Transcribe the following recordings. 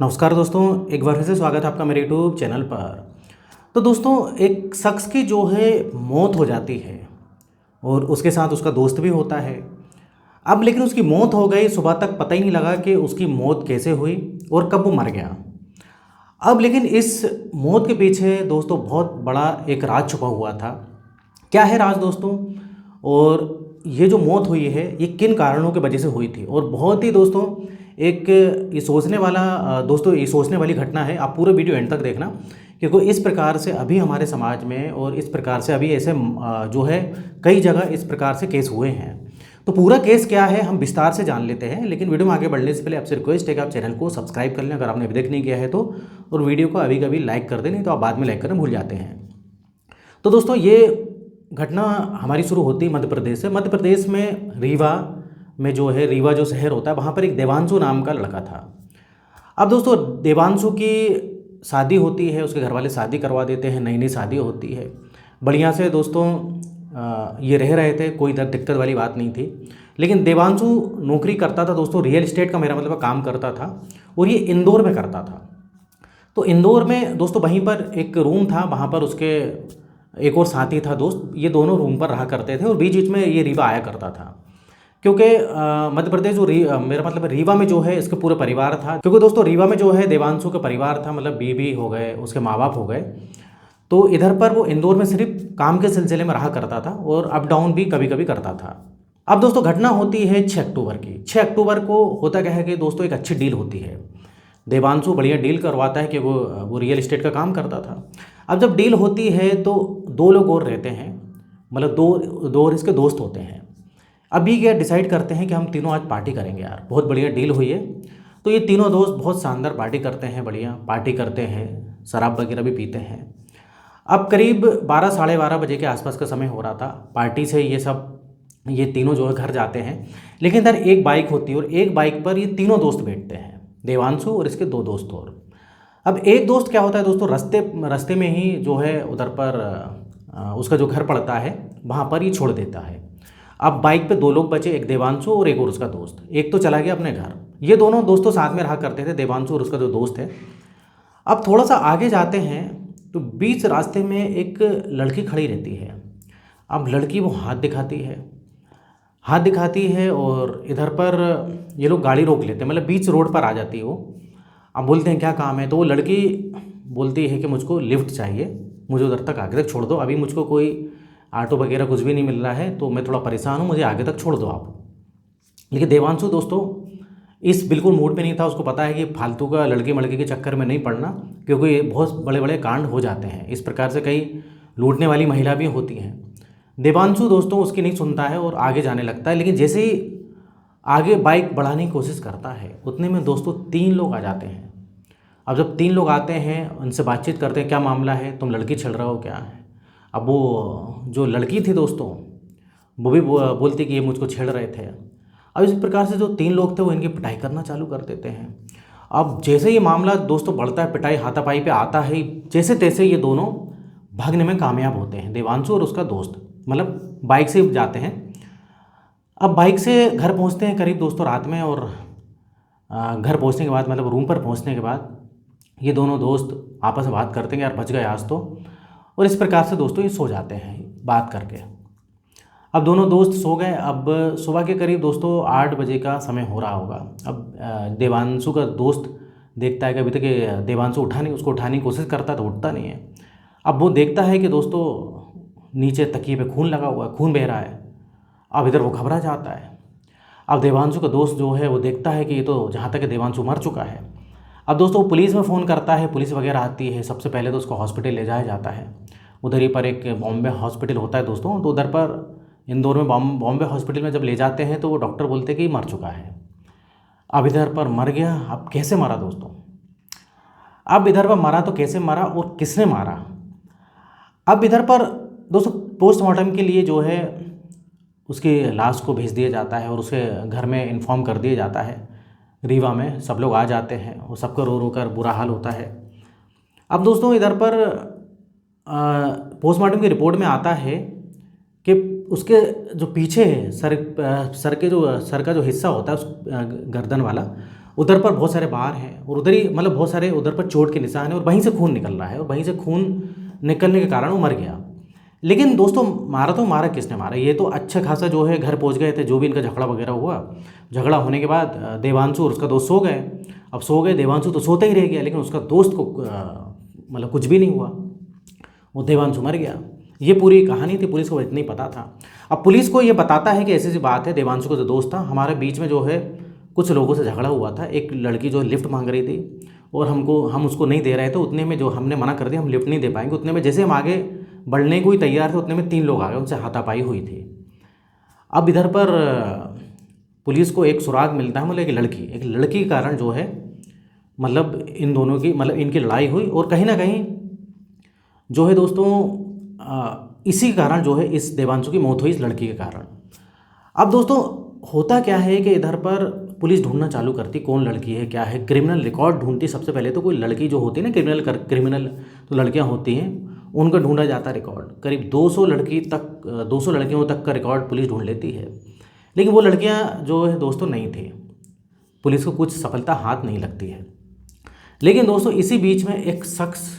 नमस्कार दोस्तों, एक बार फिर से स्वागत है आपका मेरे यूट्यूब चैनल पर। तो दोस्तों, एक शख्स की जो है मौत हो जाती है और उसके साथ उसका दोस्त भी होता है। अब लेकिन उसकी मौत हो गई, सुबह तक पता ही नहीं लगा कि उसकी मौत कैसे हुई और कब वो मर गया। अब लेकिन इस मौत के पीछे दोस्तों बहुत बड़ा एक राज छुपा हुआ था। क्या है राज दोस्तों? और ये जो मौत हुई है ये किन कारणों की वजह से हुई थी? और बहुत ही दोस्तों एक ये सोचने वाला दोस्तों ये सोचने वाली घटना है। आप पूरे वीडियो एंड तक देखना, क्योंकि इस प्रकार से अभी हमारे समाज में और इस प्रकार से अभी ऐसे जो है कई जगह इस प्रकार से केस हुए हैं। तो पूरा केस क्या है हम विस्तार से जान लेते हैं, लेकिन वीडियो में आगे बढ़ने से पहले आपसे रिक्वेस्ट है कि आप चैनल को सब्सक्राइब कर लें अगर आपने अभी तक नहीं किया है तो, और वीडियो को अभी कभी लाइक कर दें, नहीं तो आप बाद में लाइक करना भूल जाते हैं। तो दोस्तों, ये घटना हमारी शुरू होती है मध्य प्रदेश से। मध्य प्रदेश में रीवा में जो है, रीवा जो शहर होता है, वहाँ पर एक देवांशु नाम का लड़का था। अब दोस्तों, देवांशु की शादी होती है, उसके घर वाले शादी करवा देते हैं, नई नई शादी होती है, बढ़िया से दोस्तों ये रह रहे थे, कोई दिक्कत वाली बात नहीं थी। लेकिन देवांशु नौकरी करता था दोस्तों, रियल इस्टेट का मेरा मतलब काम करता था, और ये इंदौर में करता था। तो इंदौर में दोस्तों वहीं पर एक रूम था, वहाँ पर उसके एक और साथी था दोस्त, ये दोनों रूम पर रहा करते थे, और बीच बीच में ये रीवा आया करता था। क्योंकि मध्य प्रदेश जो मेरा मतलब रीवा में जो है इसके पूरे परिवार था। क्योंकि दोस्तों रीवा में जो है देवांशु का परिवार था, मतलब बीवी हो गए, उसके माँ बाप हो गए। तो इधर पर वो इंदौर में सिर्फ काम के सिलसिले में रहा करता था और अप डाउन भी कभी कभी करता था। अब दोस्तों घटना होती है 6 अक्टूबर की। 6 अक्टूबर को होता क्या है कि दोस्तों एक अच्छी डील होती है। देवांशु बढ़िया डील करवाता है कि वो रियल इस्टेट का काम करता था। अब जब डील होती है तो दो लोग और रहते हैं, मतलब दो और इसके दोस्त होते हैं। अभी क्या डिसाइड करते हैं कि हम तीनों आज पार्टी करेंगे यार, बहुत बढ़िया डील हुई है। तो ये तीनों दोस्त बहुत शानदार पार्टी करते हैं, बढ़िया पार्टी करते हैं, शराब वगैरह भी पीते हैं। अब करीब 12 साढ़े 12 बजे के आसपास का समय हो रहा था। पार्टी से ये तीनों जो है घर जाते हैं, लेकिन इधर एक बाइक होती है और एक बाइक पर ये तीनों दोस्त बैठते हैं, देवांशु और इसके दो दोस्त और। अब एक दोस्त क्या होता है दोस्तों, रास्ते में ही जो है उधर पर उसका जो घर पड़ता है वहाँ पर ही छोड़ देता है। अब बाइक पे दो लोग बचे, एक देवांशु और एक और उसका दोस्त। एक तो चला गया अपने घर। ये दोनों दोस्तों साथ में रहा करते थे, देवांशु और उसका जो दोस्त है। अब थोड़ा सा आगे जाते हैं तो बीच रास्ते में एक लड़की खड़ी रहती है। अब लड़की वो हाथ दिखाती है और इधर पर ये लोग गाड़ी रोक लेते हैं, मतलब बीच रोड पर आ जाती है वो। अब बोलते हैं क्या काम है, तो वो लड़की बोलती है कि मुझको लिफ्ट चाहिए, मुझे उधर तक आगे तक छोड़ दो, अभी मुझको कोई ऑटो वगैरह कुछ भी नहीं मिल रहा है, तो मैं थोड़ा परेशान हूँ, मुझे आगे तक छोड़ दो आप। लेकिन देवांशु दोस्तों इस बिल्कुल मूड पे नहीं था। उसको पता है कि फालतू का लड़के मड़के के चक्कर में नहीं पड़ना, क्योंकि ये बहुत बड़े बड़े कांड हो जाते हैं इस प्रकार से, कई लूटने वाली महिला भी होती हैं। देवांशु दोस्तों उसकी नहीं सुनता है और आगे जाने लगता है। लेकिन जैसे ही आगे बाइक बढ़ाने की कोशिश करता है, उतने में दोस्तों 3 लोग आ जाते हैं। अब जब 3 लोग आते हैं, उनसे बातचीत करते हैं, क्या मामला है, तुम लड़की छेड़ रहे हो क्या है? अब वो जो लड़की थी दोस्तों, वो भी बोलती कि ये मुझको छेड़ रहे थे। अब इस प्रकार से जो 3 लोग थे वो इनकी पिटाई करना चालू कर देते हैं। अब जैसे ये मामला दोस्तों बढ़ता है, पिटाई हाथापाई पे आता है, जैसे तैसे ये दोनों भागने में कामयाब होते हैं, देवांशु और उसका दोस्त, मतलब बाइक से जाते हैं। अब बाइक से घर पहुंचते हैं करीब दोस्तों रात में, और घर पहुंचने के बाद, मतलब रूम पर पहुंचने के बाद, ये दोनों दोस्त आपस में बात करते हैं यार बच गए आज तो। और इस प्रकार से दोस्तों ये सो जाते हैं बात करके। अब दोनों दोस्त सो गए। अब सुबह के करीब दोस्तों 8 बजे का समय हो रहा होगा। अब देवांशु का दोस्त देखता है कि अभी तक ये देवांशु उठा नहीं, उसको उठाने की कोशिश करता है तो उठता नहीं है। अब वो देखता है कि दोस्तों नीचे तकिए पे खून लगा हुआ है, खून बह रहा है। अब इधर वो घबरा जाता है। अब देवांशु का दोस्त जो है वो देखता है कि ये तो जहाँ तक देवांशु मर चुका है। अब दोस्तों पुलिस में फ़ोन करता है, पुलिस वगैरह आती है। सबसे पहले तो उसको हॉस्पिटल ले जाया जाता है। उधर ही पर एक बॉम्बे हॉस्पिटल होता है दोस्तों, तो उधर पर इंदौर में बॉम्बे हॉस्पिटल में जब ले जाते हैं तो वो डॉक्टर बोलते हैं कि मर चुका है। अब इधर पर मर गया। अब कैसे मरा दोस्तों? अब इधर पर मरा तो कैसे मरा और किसने मारा? अब इधर पर दोस्तों पोस्टमार्टम के लिए जो है उसकी लाश को भेज दिया जाता है और उसे घर में इन्फॉर्म कर दिया जाता है। रीवा में सब लोग आ जाते हैं और सबका रो रो कर बुरा हाल होता है। अब दोस्तों इधर पर पोस्टमार्टम की रिपोर्ट में आता है कि उसके जो पीछे है सर का जो हिस्सा होता है उस गर्दन वाला, उधर पर बहुत सारे बार हैं और उधर ही मतलब बहुत सारे उधर पर चोट के निशान हैं और वहीं से खून निकल रहा है और वहीं से खून निकलने के कारण वो मर गया। लेकिन दोस्तों मारा तो मारा किसने मारा, ये तो अच्छा खासा जो है घर पहुंच गए थे, जो भी इनका झगड़ा वगैरह हुआ। झगड़ा होने के बाद देवांशु और उसका दोस्त सो गए। अब सो गए, देवांशु तो सोता ही रह गया, लेकिन उसका दोस्त को मतलब कुछ भी नहीं हुआ, वो देवांशु मर गया। ये पूरी कहानी थी, पुलिस को इतना ही पता था। अब पुलिस को ये बताता है कि ऐसी ऐसी बात है, देवांशु का जो दोस्त था, हमारे बीच में जो है कुछ लोगों से झगड़ा हुआ था। एक लड़की जो लिफ्ट मांग रही थी और हम उसको नहीं दे रहे थे, उतने में जो हमने मना कर दिया हम लिफ्ट नहीं दे पाएंगे, उतने में जैसे हम आगे बढ़ने को ही तैयार थे उतने में 3 लोग आ गए, उनसे हाथापाई हुई थी। अब इधर पर पुलिस को एक सुराग मिलता है, मतलब एक लड़की के कारण जो है मतलब इन दोनों की मतलब इनकी लड़ाई हुई और कहीं ना कहीं जो है दोस्तों इसी कारण जो है इस देवांशु की मौत हुई, इस लड़की के कारण। अब दोस्तों होता क्या है कि इधर पर पुलिस ढूंढना चालू करती कौन लड़की है क्या है, क्रिमिनल रिकॉर्ड ढूंढती। सबसे पहले तो कोई लड़की जो होती है ना क्रिमिनल तो लड़कियां होती हैं, उनका ढूंढा जाता रिकॉर्ड। करीब 200 लड़कियों तक का रिकॉर्ड पुलिस ढूंढ लेती है, लेकिन वो लड़कियां जो है दोस्तों नहीं थी, पुलिस को कुछ सफलता हाथ नहीं लगती है। लेकिन दोस्तों इसी बीच में एक शख्स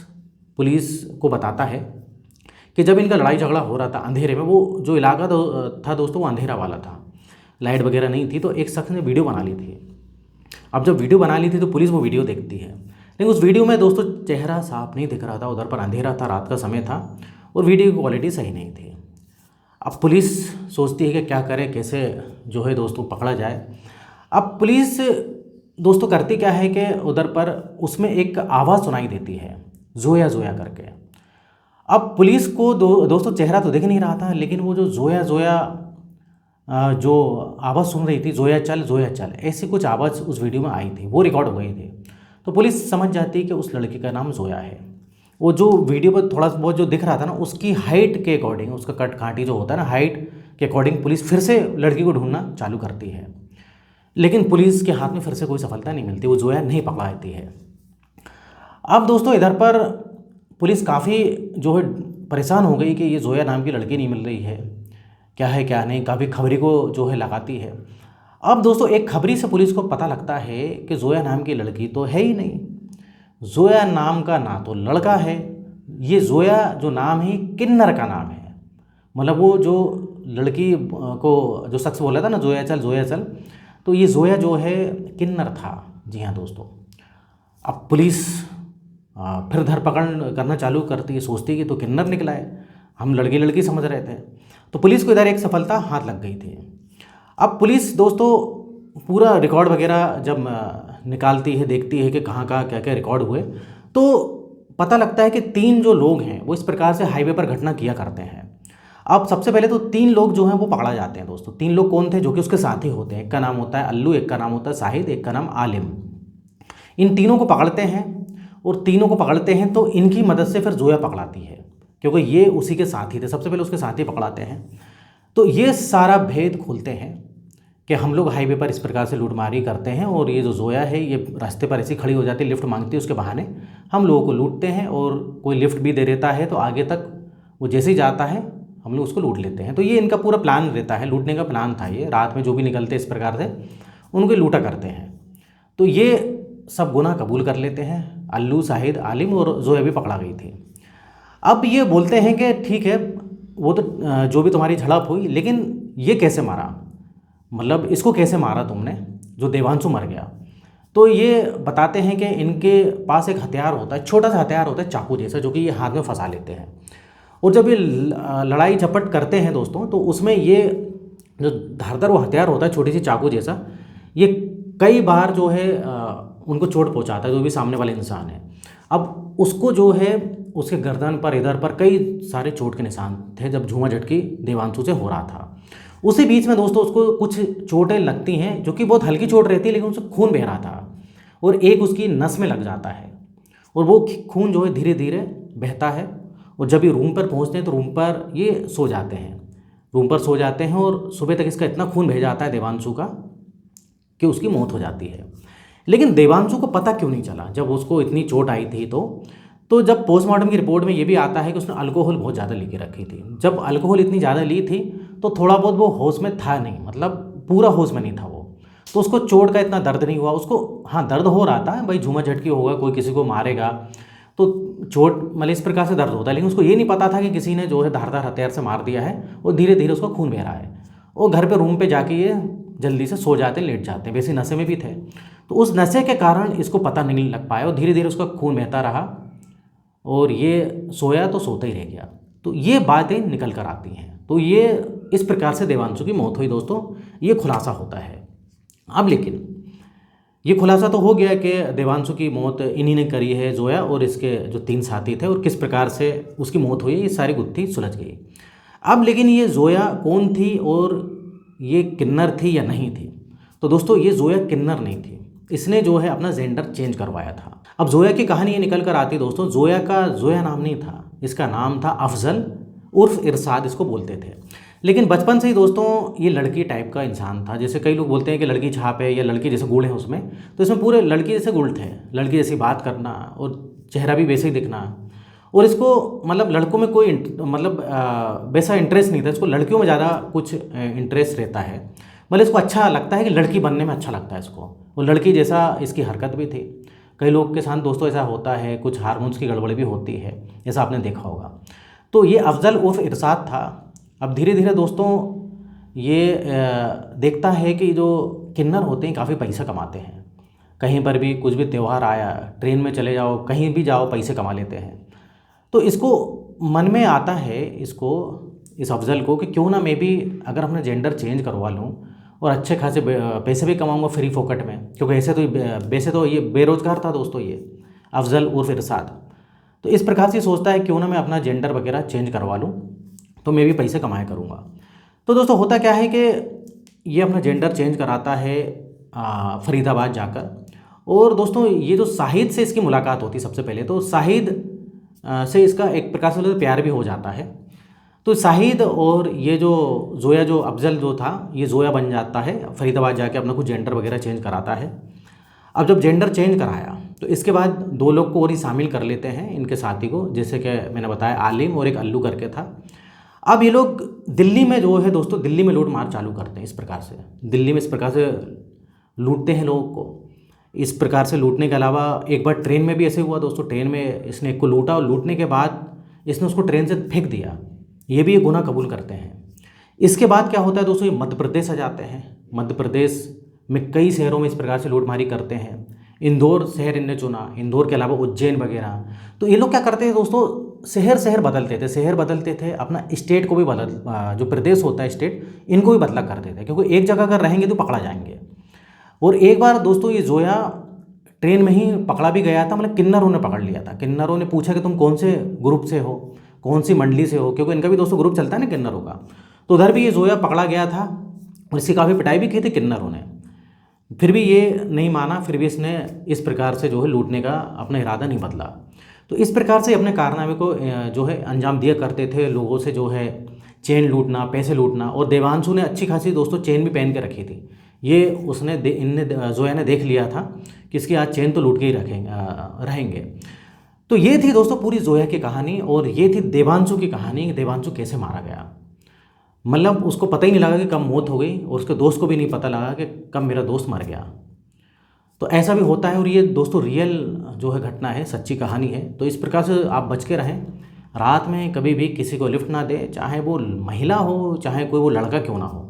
पुलिस को बताता है कि जब इनका लड़ाई झगड़ा हो रहा था अंधेरे में, वो जो इलाका था दोस्तों वो अंधेरा वाला था, लाइट वगैरह नहीं थी, तो एक शख्स ने वीडियो बना ली थी। अब जब वीडियो बना ली थी तो पुलिस वो वीडियो देखती है, लेकिन उस वीडियो में दोस्तों चेहरा साफ नहीं दिख रहा था, उधर पर अंधेरा था, रात का समय था और वीडियो की क्वालिटी सही नहीं थी। अब पुलिस सोचती है कि क्या करे, कैसे जो है दोस्तों पकड़ा जाए। अब पुलिस दोस्तों करती क्या है कि उधर पर उसमें एक आवाज़ सुनाई देती है, जोया जोया करके। अब पुलिस को दोस्तों चेहरा तो दिख नहीं रहा था, लेकिन वो जो जोया जोया जो आवाज़ सुन रही थी, जोया चल, ऐसी कुछ आवाज़ उस वीडियो में आई थी, वो रिकॉर्ड हो गई थी। तो पुलिस समझ जाती है कि उस लड़की का नाम जोया है। वो जो वीडियो पर थोड़ा बहुत जो दिख रहा था ना, उसकी हाइट के अकॉर्डिंग, उसका कट काठी जो होता है ना, हाइट के अकॉर्डिंग पुलिस फिर से लड़की को ढूंढना चालू करती है, लेकिन पुलिस के हाथ में फिर से कोई सफलता नहीं मिलती, वो जोया नहीं पकड़ा जाती है। अब दोस्तों इधर पर पुलिस काफ़ी जो है परेशान हो गई कि ये जोया नाम की लड़की नहीं मिल रही है, क्या है क्या नहीं, काफ़ी खबरी को जो है लगाती है। अब दोस्तों एक खबरी से पुलिस को पता लगता है कि जोया नाम की लड़की तो है ही नहीं, जोया नाम का ना तो लड़का है, ये जोया जो नाम है किन्नर का नाम है। मतलब वो जो लड़की को जो शख्स बोला था ना जोया चल, तो ये जोया जो है किन्नर था। जी हाँ दोस्तों, अब पुलिस फिर धरपकड़ करना चालू करती है, सोचती है कि तो किन्नर निकला है, हम लड़की लड़की समझ रहे थे। तो पुलिस को इधर एक सफलता हाथ लग गई थी। अब पुलिस दोस्तों पूरा रिकॉर्ड वगैरह जब निकालती है, देखती है कि कहाँ कहाँ क्या क्या रिकॉर्ड हुए, तो पता लगता है कि 3 जो लोग हैं वो इस प्रकार से हाईवे पर घटना किया करते हैं। अब सबसे पहले तो 3 लोग जो हैं वो पकड़ा जाते हैं दोस्तों। 3 लोग कौन थे, जो कि उसके साथी होते हैं। एक का नाम होता है अल्लू, एक का नाम होता है शाहिद, एक का नाम आलिम। इन तीनों को पकड़ते हैं और तीनों को पकड़ते हैं तो इनकी मदद से फिर जोया पकड़ाती है, क्योंकि ये उसी के साथी थे। सबसे पहले उसके साथी पकड़ाते हैं, तो ये सारा भेद खोलते हैं कि हम लोग हाईवे पर इस प्रकार से लूटमारी करते हैं और ये जो जोया है ये रास्ते पर ऐसी खड़ी हो जाती है, लिफ्ट मांगती है, उसके बहाने हम लोगों को लूटते हैं और कोई लिफ्ट भी दे देता है तो आगे तक वो जैसे ही जाता है हम लोग उसको लूट लेते हैं। तो ये इनका पूरा प्लान रहता है, लूटने का प्लान था। ये रात में जो भी निकलते इस प्रकार से उनको लूटा करते हैं। तो ये सब गुनाह कबूल कर लेते हैं। अल्लू, शाहिद, आलिम और जोया भी पकड़ा गई थी। अब ये बोलते हैं कि ठीक है, वो तो जो भी तुम्हारी झड़प हुई, लेकिन ये कैसे मारा, मतलब इसको कैसे मारा तुमने, जो देवांशु मर गया। तो ये बताते हैं कि इनके पास एक हथियार होता है, छोटा सा हथियार होता है चाकू जैसा, जो कि ये हाथ में फंसा लेते हैं। और जब ये लड़ाई झपट करते हैं दोस्तों, तो उसमें ये जो धारदार वो हथियार होता है छोटी सी चाकू जैसा, ये कई बार जो है उनको चोट पहुंचाता है, जो भी सामने वाले इंसान है। अब उसको जो है उसके गर्दन पर, इधर पर कई सारे चोट के निशान थे जब झूमा झटकी देवांशु से हो रहा था। उसी बीच में दोस्तों उसको कुछ चोटें लगती हैं, जो कि बहुत हल्की चोट रहती है, लेकिन उससे खून बह रहा था और एक उसकी नस में लग जाता है और वो खून जो है धीरे धीरे बहता है। और जब ये रूम पर पहुंचते हैं तो रूम पर ये सो जाते हैं, और सुबह तक इसका इतना खून बह जाता है देवांशु का कि उसकी मौत हो जाती है। लेकिन देवांशु को पता क्यों नहीं चला जब उसको इतनी चोट आई थी। तो जब पोस्टमार्टम की रिपोर्ट में ये भी आता है कि उसने अल्कोहल बहुत ज़्यादा लेके रखी थी। जब अल्कोहल इतनी ज़्यादा ली थी तो थोड़ा बहुत वो होश में था नहीं, मतलब पूरा होश में नहीं था वो। तो उसको चोट का इतना दर्द नहीं हुआ उसको। हाँ, दर्द हो रहा था भाई, झूमा झटकी होगा, कोई किसी को मारेगा तो चोट मतलब इस प्रकार से दर्द होता है, लेकिन उसको ये नहीं पता था कि किसी ने जो है धारदार हथियार से मार दिया है और धीरे धीरे उसका खून बह रहा है। और घर पे रूम पे जाके ये जल्दी से सो जाते, लेट जाते, वैसे नशे में भी थे। तो उस नशे के कारण इसको पता नहीं लग पाया और धीरे धीरे उसका खून बहता रहा और ये सोया तो सोता ही रह गया। तो ये बातें निकल कर आती हैं। तो ये इस प्रकार से देवांशु की मौत हुई दोस्तों, ये खुलासा होता है। अब लेकिन ये खुलासा तो हो गया कि देवांशु की मौत इन्हीं ने करी है, जोया और इसके जो 3 साथी थे, और किस प्रकार से उसकी मौत हुई, ये सारी गुत्थी सुलझ गई। अब लेकिन ये जोया कौन थी और ये किन्नर थी या नहीं थी? तो दोस्तों ये जोया किन्नर नहीं थी, इसने जो है अपना जेंडर चेंज करवाया था। अब जोया की कहानी ये निकल कर आती दोस्तों, जोया का जोया नाम नहीं था, इसका नाम था अफजल उर्फ इरशाद, इसको बोलते थे। लेकिन बचपन से ही दोस्तों ये लड़की टाइप का इंसान था। जैसे कई लोग बोलते हैं कि लड़की छाप है या लड़की जैसे गुण है उसमें, तो इसमें पूरे लड़की जैसे गुण थे। लड़की जैसी बात करना और चेहरा भी वैसे ही दिखना, और इसको मतलब लड़कों में कोई वैसा इंटरेस्ट नहीं था, इसको लड़कियों में ज़्यादा कुछ इंटरेस्ट रहता है। मतलब इसको अच्छा लगता है कि लड़की बनने में अच्छा लगता है इसको, और लड़की जैसा इसकी हरकत भी थी। कई लोग के साथ दोस्तों ऐसा होता है, कुछ हार्मोन्स की गड़बड़ी भी होती है, जैसा आपने देखा होगा। तो ये अफजल उर्फ इरशाद था। अब धीरे धीरे दोस्तों ये देखता है कि जो किन्नर होते हैं काफ़ी पैसा कमाते हैं, कहीं पर भी कुछ भी त्यौहार आया, ट्रेन में चले जाओ, कहीं भी जाओ, पैसे कमा लेते हैं। तो इसको मन में आता है, इस अफजल को, कि क्यों ना मैं भी अगर अपना जेंडर चेंज करवा लूँ और अच्छे खासे पैसे भी कमाऊँगा फ्री फोकट में, क्योंकि वैसे तो ये बेरोज़गार था दोस्तों, ये अफजल उर्फ इरशाद। तो इस प्रकार से सोचता है क्यों ना मैं अपना जेंडर वगैरह चेंज करवा लूँ तो मैं भी पैसे कमाया करूँगा। तो दोस्तों होता क्या है कि ये अपना जेंडर चेंज कराता है फरीदाबाद जाकर। और दोस्तों ये जो शाहिद से इसकी मुलाकात होती है, सबसे पहले तो शाहिद से इसका एक प्रकार से प्यार भी हो जाता है। तो शाहिद और ये जो जोया, जो अफजल जो था, ये जोया बन जाता है, फरीदाबाद जाके अपना कुछ जेंडर वगैरह चेंज कराता है। अब जब जेंडर चेंज कराया तो इसके बाद 2 लोग को और ही शामिल कर लेते हैं, इनके साथी को, जैसे कि मैंने बताया आलिम और एक अल्लू करके था। अब ये लोग दिल्ली में जो है दोस्तों, दिल्ली में लूट मार चालू करते हैं। इस प्रकार से दिल्ली में इस प्रकार से लूटते हैं लोगों को। इस प्रकार से लूटने के अलावा एक बार ट्रेन में भी ऐसे हुआ दोस्तों, ट्रेन में इसने एक को लूटा और लूटने के बाद इसने उसको ट्रेन से फेंक दिया। ये भी ये गुनाह कबूल करते हैं। इसके बाद क्या होता है दोस्तों, ये मध्य प्रदेश आ जाते हैं। मध्य प्रदेश में कई शहरों में इस प्रकार से लूटमारी करते हैं। इंदौर शहर इनने चुना, इंदौर के अलावा उज्जैन वगैरह। तो ये लोग क्या करते हैं दोस्तों, शहर बदलते थे, अपना स्टेट को भी जो प्रदेश होता है स्टेट, इनको भी बदला करते थे, क्योंकि एक जगह अगर रहेंगे तो पकड़ा जाएंगे। और एक बार दोस्तों ये जोया ट्रेन में ही पकड़ा भी गया था, मतलब किन्नरों ने पकड़ लिया था। किन्नरों ने पूछा कि तुम कौन से ग्रुप से हो, कौन सी मंडली से हो, क्योंकि इनका भी दोस्तों ग्रुप चलता है ना किन्नरों का। तो उधर भी ये जोया पकड़ा गया था और इसकी काफ़ी पिटाई भी की थी किन्नरों ने। फिर भी ये नहीं माना, फिर भी इसने इस प्रकार से जो है लूटने का अपना इरादा नहीं बदला। तो इस प्रकार से अपने कारनामे को जो है अंजाम दिया करते थे, लोगों से जो है चेन लूटना, पैसे लूटना। और देवांशु ने अच्छी खासी दोस्तों चेन भी पहन के रखी थी। ये उसने जोया ने देख लिया था कि इसकी आज चेन तो लूट के ही रहेंगे। तो ये थी दोस्तों पूरी जोया की कहानी, और ये थी देवांशु की कहानी, देवांशु कैसे मारा गया। मतलब उसको पता ही नहीं लगा कि कब मौत हो गई, और उसके दोस्त को भी नहीं पता लगा कि कब मेरा दोस्त मर गया। तो ऐसा भी होता है, और ये दोस्तों रियल जो है घटना है, सच्ची कहानी है। तो इस प्रकार से आप बच के रहें, रात में कभी भी किसी को लिफ्ट ना दें, चाहे वो महिला हो, चाहे कोई वो लड़का क्यों ना हो,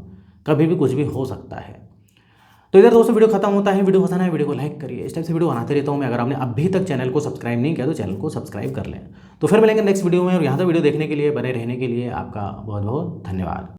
कभी भी कुछ भी हो सकता है। तो इधर दोस्तों वीडियो खत्म होता है। वीडियो पसंद है वीडियो को लाइक करिए। इस टाइप से वीडियो बनाते रहता हूँ मैं। अगर आपने अभी तक चैनल को सब्सक्राइब नहीं किया तो चैनल को सब्सक्राइब कर लें। तो फिर मिलेंगे नेक्स्ट वीडियो में, और यहाँ तक वीडियो देखने के लिए, बने रहने के लिए आपका बहुत बहुत धन्यवाद।